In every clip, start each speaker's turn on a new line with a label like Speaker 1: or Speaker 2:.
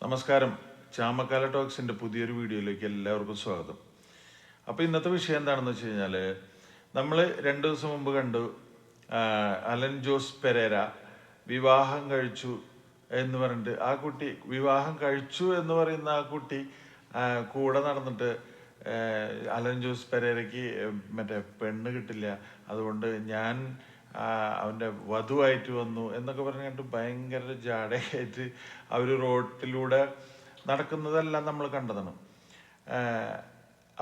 Speaker 1: നമസ്കാരം. ചാമക്കാല ടോക്സിൻ്റെ പുതിയൊരു വീഡിയോയിലേക്ക് എല്ലാവർക്കും സ്വാഗതം. അപ്പോൾ ഇന്നത്തെ വിഷയം എന്താണെന്ന് വെച്ച് കഴിഞ്ഞാൽ, നമ്മൾ 2 ദിവസം മുമ്പ് കണ്ടു അലൻ ജോസ് പെരേര വിവാഹം കഴിച്ചു എന്ന് പറഞ്ഞിട്ട് ആ കുട്ടി വിവാഹം കഴിച്ചു എന്ന് പറയുന്ന ആ കുട്ടി കൂടെ നടന്നിട്ട് അലൻ ജോസ് പെരേരയ്ക്ക് മറ്റേ പെണ്ണ് കിട്ടില്ല, അതുകൊണ്ട് ഞാൻ അവൻ്റെ വധുവായിട്ട് വന്നു എന്നൊക്കെ പറഞ്ഞിട്ട് ഭയങ്കര ജാടയായിട്ട് അവർ റോട്ടിലൂടെ നടക്കുന്നതെല്ലാം നമ്മൾ കണ്ടതാണ്.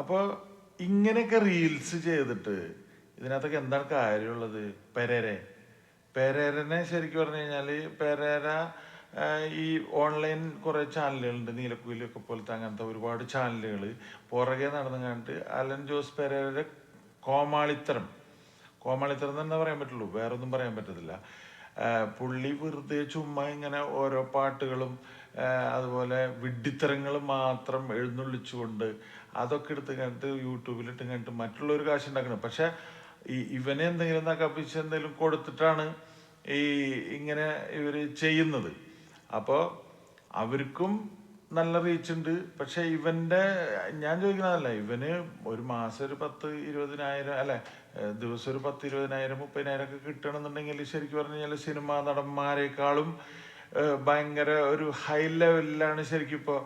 Speaker 1: അപ്പോൾ ഇങ്ങനെയൊക്കെ റീൽസ് ചെയ്തിട്ട് ഇതിനകത്തൊക്കെ എന്താണ് കാര്യമുള്ളത്? പെരേരനെ ശരിക്കും പറഞ്ഞു കഴിഞ്ഞാൽ പെരേര ഈ ഓൺലൈൻ കുറേ ചാനലുകളുണ്ട്, നീലക്കുയിലൊക്കെ പോലത്തെ അങ്ങനത്തെ ഒരുപാട് ചാനലുകൾ പുറകെ നടന്നു കണ്ടിട്ട് അലൻ ജോസ് പെരേരയുടെ കോമാളിത്തരം തന്നെ പറയാൻ പറ്റുള്ളൂ, വേറൊന്നും പറയാൻ പറ്റത്തില്ല. പുള്ളി വെറുതെ ചുമ്മാ ഇങ്ങനെ ഓരോ പാട്ടുകളും അതുപോലെ വിഡ്ഢിത്തരങ്ങൾ മാത്രം എഴുന്നള്ളിച്ചുകൊണ്ട് അതൊക്കെ എടുത്ത് കണ്ടിട്ട് യൂട്യൂബിലിട്ട് കണ്ടിട്ട് മറ്റുള്ളവർ കാശുണ്ടാക്കണം. പക്ഷെ ഇവനെ എന്തെങ്കിലും നക്കപ്പിച്ച് എന്തെങ്കിലും കൊടുത്തിട്ടാണ് ഇങ്ങനെ ഇവർ ചെയ്യുന്നത്. അപ്പോൾ അവർക്കും നല്ല റീച്ച് ഉണ്ട്. പക്ഷെ ഇവന്റെ ഞാൻ ചോദിക്കുന്നതല്ല, ഇവന് ഒരു മാസം ഒരു 10-20,000 അല്ലെ, ദിവസം ഒരു 10-20,000-30,000 ഒക്കെ കിട്ടണമെന്നുണ്ടെങ്കിൽ ശരിക്കും പറഞ്ഞു കഴിഞ്ഞാൽ സിനിമാ നടന്മാരെക്കാളും ഭയങ്കര ഒരു ഹൈ ലെവലിലാണ് ശരിക്കും ഇപ്പോൾ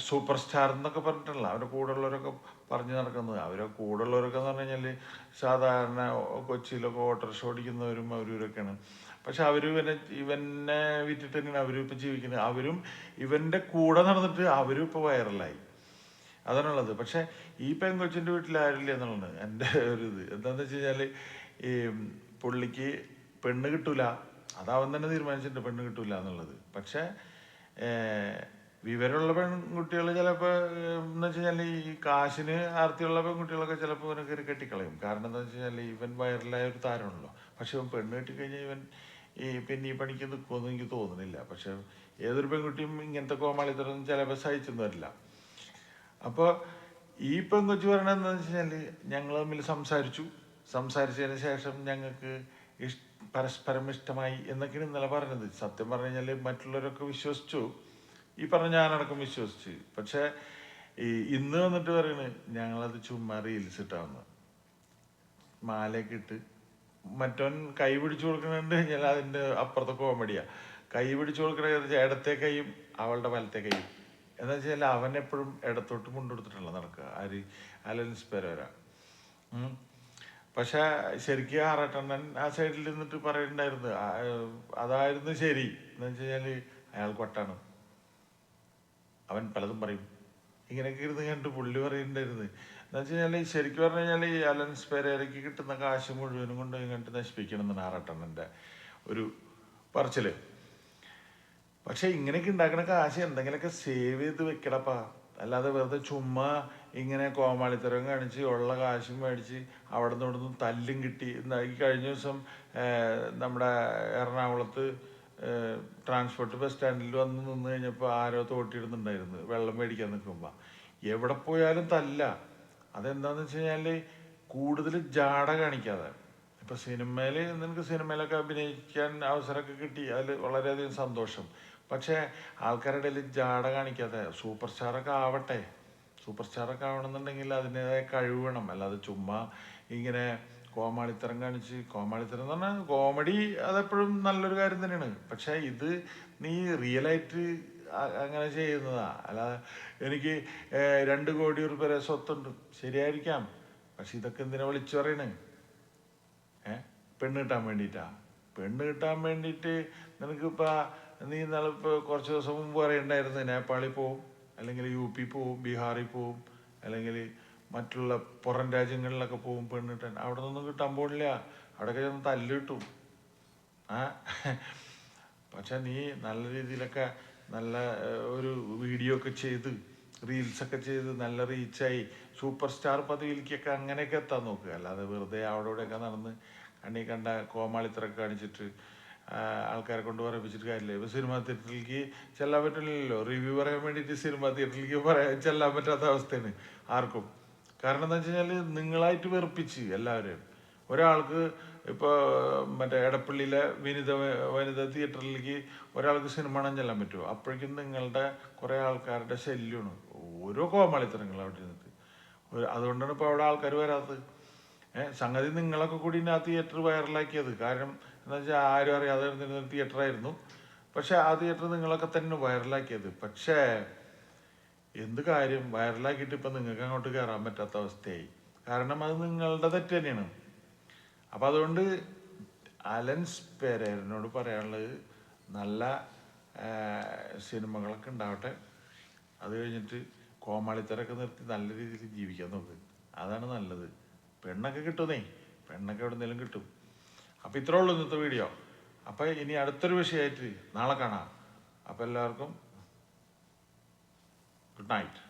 Speaker 1: സൂപ്പർ സ്റ്റാർ എന്നൊക്കെ പറഞ്ഞിട്ടുള്ള അവരുടെ കൂടെയുള്ളവരൊക്കെ പറഞ്ഞു നടക്കുന്നത്. അവരെ കൂടെയുള്ളവരൊക്കെ എന്ന് പറഞ്ഞു കഴിഞ്ഞാൽ സാധാരണ കൊച്ചിയിലൊക്കെ ഓട്ടോറിക്ഷ ഓടിക്കുന്നവരും അവരൊക്കെയാണ്. പക്ഷെ ഇവനെ വിറ്റിട്ട് തന്നെയാണ് അവരും ഇപ്പം ജീവിക്കുന്നത്. അവരും ഇവന്റെ കൂടെ നടന്നിട്ട് അവരും ഇപ്പോൾ വൈറലായി, അതാണുള്ളത്. പക്ഷെ ഈ പെങ്കൊച്ചിൻ്റെ വീട്ടിൽ ആരില്ല എന്നുള്ളത് എൻ്റെ ഒരു ഇത്. എന്താണെന്ന് വെച്ച് കഴിഞ്ഞാൽ ഈ പുള്ളിക്ക് പെണ്ണ് കിട്ടൂല, അതവൻ തന്നെ തീരുമാനിച്ചിട്ടുണ്ട് പെണ്ണ് കിട്ടൂല എന്നുള്ളത്. പക്ഷെ വിവരമുള്ള പെൺകുട്ടികൾ ചിലപ്പോൾ എന്ന് വെച്ച് കഴിഞ്ഞാൽ ഈ കാശിന് ആർത്തിയുള്ള പെൺകുട്ടികളൊക്കെ ചിലപ്പോൾ ഇവനെ കയറി കെട്ടിക്കളയും. കാരണം എന്താ വെച്ച് കഴിഞ്ഞാൽ ഇവൻ വൈറലായ ഒരു താരമാണല്ലോ. പക്ഷെ ഇവൻ പെണ്ണ് കെട്ടിക്കഴിഞ്ഞാൽ ഇവൻ പിന്നെ ഈ പണിക്ക് നിൽക്കുമെന്ന് എനിക്ക് തോന്നുന്നില്ല. പക്ഷെ ഏതൊരു പെൺകുട്ടിയും ഇങ്ങനത്തെ കോമാളിത്തരം ചിലപ്പോൾ സഹിച്ചെന്ന് വരില്ല. അപ്പോൾ ഈ പെൺകൊച്ചു പറയണത് എന്താണെന്ന് വെച്ച് കഴിഞ്ഞാൽ ഞങ്ങൾ തമ്മിൽ സംസാരിച്ചതിന് ശേഷം ഞങ്ങൾക്ക് പരസ്പരം ഇഷ്ടമായി എന്നൊക്കെയാണ് ഇന്നലെ പറഞ്ഞത്. സത്യം പറഞ്ഞു കഴിഞ്ഞാൽ മറ്റുള്ളവരൊക്കെ വിശ്വസിച്ചു, ഈ പറഞ്ഞ ഞാനടക്കം വിശ്വസിച്ച്. പക്ഷെ ഇന്ന് വന്നിട്ട് പറയണ് ഞങ്ങളത് ചുമ്മാ റീൽസ് ഇട്ടാവുന്ന മാലയൊക്കെ ഇട്ട് മറ്റവൻ കൈ പിടിച്ചു കൊടുക്കണുണ്ട് കഴിഞ്ഞാൽ അതിൻ്റെ അപ്പുറത്തെ കോമഡിയാ. കൈ പിടിച്ചു കൊടുക്കണ ഇടത്തെ കൈയും അവളുടെ വലത്തെ കൈയും എന്താ വെച്ചാൽ അവൻ എപ്പോഴും ഇടത്തോട്ട് മുണ്ടെടുത്തിട്ടുള്ള നടക്കുക അലൻസ് പെരേര. പക്ഷെ ശരിക്കും ആറാട്ടണ്ണൻ ആ സൈഡിൽ നിന്നിട്ട് പറയുന്നുണ്ടായിരുന്നു അതായിരുന്നു ശരി എന്ന് വെച്ച് കഴിഞ്ഞാൽ അയാൾ കൊട്ടാണ്, അവൻ പലതും പറയും. ഇങ്ങനെയൊക്കെ ഇരുന്ന് കണ്ട് പുള്ളി പറയുന്നുണ്ടായിരുന്നു. എന്ന് വെച്ച് കഴിഞ്ഞാൽ ശരിക്കും പറഞ്ഞു കഴിഞ്ഞാൽ ഈ അലൻസ് പെരേരയ്ക്ക് കിട്ടുന്ന കാശ് മുഴുവനും കൊണ്ട് കണ്ട് നശിപ്പിക്കണം എന്നാണ് ആറാട്ടണ്ണൻ്റെ ഒരു പറച്ചില്. പക്ഷെ ഇങ്ങനെയൊക്കെ ഉണ്ടാക്കുന്ന കാശ് എന്തെങ്കിലുമൊക്കെ സേവ് ചെയ്ത് വെക്കടപ്പാ, അല്ലാതെ വെറുതെ ചുമ്മാ ഇങ്ങനെ കോമാളിത്തരം കാണിച്ച് ഉള്ള കാശും മേടിച്ച് അവിടെ നിന്ന് ഇവിടെ നിന്ന് തല്ലും കിട്ടി. ഈ കഴിഞ്ഞ ദിവസം നമ്മുടെ എറണാകുളത്ത് ട്രാൻസ്പോർട്ട് ബസ് സ്റ്റാൻഡിൽ വന്ന് നിന്ന് കഴിഞ്ഞപ്പോൾ ആരോ തോട്ടിയിടുന്നുണ്ടായിരുന്നു വെള്ളം മേടിക്കാൻ നിൽക്കുമ്പോൾ. എവിടെ പോയാലും തല്ല. അതെന്താന്ന് വെച്ച് കഴിഞ്ഞാൽ കൂടുതൽ ജാട കാണിക്കാതെ. ഇപ്പം നിനക്ക് സിനിമയിലൊക്കെ അഭിനയിക്കാൻ അവസരമൊക്കെ കിട്ടി, അതിൽ വളരെയധികം സന്തോഷം. പക്ഷേ ആൾക്കാരുടെ ഇടയിൽ ജാട കാണിക്കാതെ സൂപ്പർ സ്റ്റാറൊക്കെ ആവണമെന്നുണ്ടെങ്കിൽ അതിൻ്റെതായ കഴിവ് വേണം. അല്ലാതെ ചുമ്മാ ഇങ്ങനെ കോമാളിത്തരം എന്ന് പറഞ്ഞാൽ കോമഡി അതെപ്പോഴും നല്ലൊരു കാര്യം തന്നെയാണ്. പക്ഷെ ഇത് നീ റിയലായിട്ട് അങ്ങനെ ചെയ്യുന്നതാ. അല്ലാതെ എനിക്ക് 2 കോടി രൂപ സ്വത്തുണ്ട്, ശരിയായിരിക്കാം. പക്ഷെ ഇതൊക്കെ എന്തിനാ വിളിച്ചു പറയണേ? പെണ്ണ് കിട്ടാൻ വേണ്ടിയിട്ട് നിനക്കിപ്പോൾ നീ ഇന്നാളിപ്പോൾ കുറച്ച് ദിവസം മുമ്പ് പറയണ്ടായിരുന്നു നേപ്പാളിൽ പോവും, അല്ലെങ്കിൽ UP പോവും, ബീഹാറിൽ പോവും, അല്ലെങ്കിൽ മറ്റുള്ള പുറം രാജ്യങ്ങളിലൊക്കെ പോവും പെണ്ണ് കിട്ടാൻ. അവിടെ നിന്നൊന്നും കിട്ടാൻ പോണില്ല, അവിടെയൊക്കെ ചെന്ന് തല്ല് കിട്ടും. പക്ഷെ നീ നല്ല രീതിയിലൊക്കെ നല്ല ഒരു വീഡിയോ ഒക്കെ ചെയ്ത് റീൽസൊക്കെ ചെയ്ത് നല്ല റീച്ചായി സൂപ്പർ സ്റ്റാർ പദവിയിലേക്കൊക്കെ അങ്ങനെയൊക്കെ എത്താൻ നോക്കുക. അല്ലാതെ വെറുതെ അവിടെ ഇവിടെയൊക്കെ നടന്ന് കണ്ട കോമാളിത്തരൊക്കെ കാണിച്ചിട്ട് ആൾക്കാരെ കൊണ്ട് പറയിപ്പിച്ചിട്ട് കാര്യമില്ല. ഇപ്പോൾ സിനിമാ തിയേറ്ററിലേക്ക് ചെല്ലാൻ പറ്റില്ലല്ലോ, റിവ്യൂ പറയാൻ വേണ്ടിയിട്ട് സിനിമാ തിയേറ്ററിലേക്ക് ചെല്ലാൻ പറ്റാത്ത അവസ്ഥയാണ് ആർക്കും. കാരണം എന്താ വെച്ച് കഴിഞ്ഞാൽ നിങ്ങളായിട്ട് വെറുപ്പിച്ച് എല്ലാവരെയും ഒരാൾക്ക് ഇപ്പോൾ മറ്റേ എടപ്പള്ളിയിലെ വനിത തിയേറ്ററിലേക്ക് ഒരാൾക്ക് സിനിമ കാണാൻ ചെല്ലാൻ പറ്റുമോ? അപ്പോഴേക്കും നിങ്ങളുടെ കുറേ ആൾക്കാരുടെ ശല്യമാണ്, ഓരോ കോമാളിത്തരങ്ങൾ അവിടെ ഇരുന്നിട്ട്. അതുകൊണ്ടാണ് ഇപ്പോൾ അവിടെ ആൾക്കാർ വരാത്തത്. സംഗതി നിങ്ങളൊക്കെ കൂടി ആ തിയേറ്റർ വൈറലാക്കിയത്. കാരണം എന്താ വെച്ചാൽ ആരും അറിയാതെ ഇരുന്നിരുന്ന തിയേറ്ററായിരുന്നു. പക്ഷെ ആ തിയേറ്റർ നിങ്ങളൊക്കെ തന്നെ വൈറലാക്കിയത്. പക്ഷേ എന്ത് കാര്യം, വൈറലാക്കിയിട്ട് ഇപ്പം നിങ്ങൾക്ക് അങ്ങോട്ട് കയറാൻ പറ്റാത്ത അവസ്ഥയായി. കാരണം അത് നിങ്ങളുടെ തെറ്റ് തന്നെയാണ്. അപ്പം അതുകൊണ്ട് അലൻസ് പെരേരനോട് പറയാനുള്ളത്, നല്ല സിനിമകളൊക്കെ ഉണ്ടാവട്ടെ, അത് കഴിഞ്ഞിട്ട് കോമാളിത്തരൊക്കെ നിർത്തി നല്ല രീതിയിൽ ജീവിക്കാൻ നോക്ക്. അതാണ് നല്ലത്. പെണ്ണൊക്കെ കിട്ടുന്നേ, പെണ്ണൊക്കെ എവിടെ നിന്നെങ്കിലും കിട്ടും. അപ്പം ഇത്രേ ഉള്ളൂ ഇന്നത്തെ വീഡിയോ. അപ്പം ഇനി അടുത്തൊരു വിഷയമായിട്ട് നാളെ കാണാം. അപ്പം എല്ലാവർക്കും ഗുഡ് നൈറ്റ്.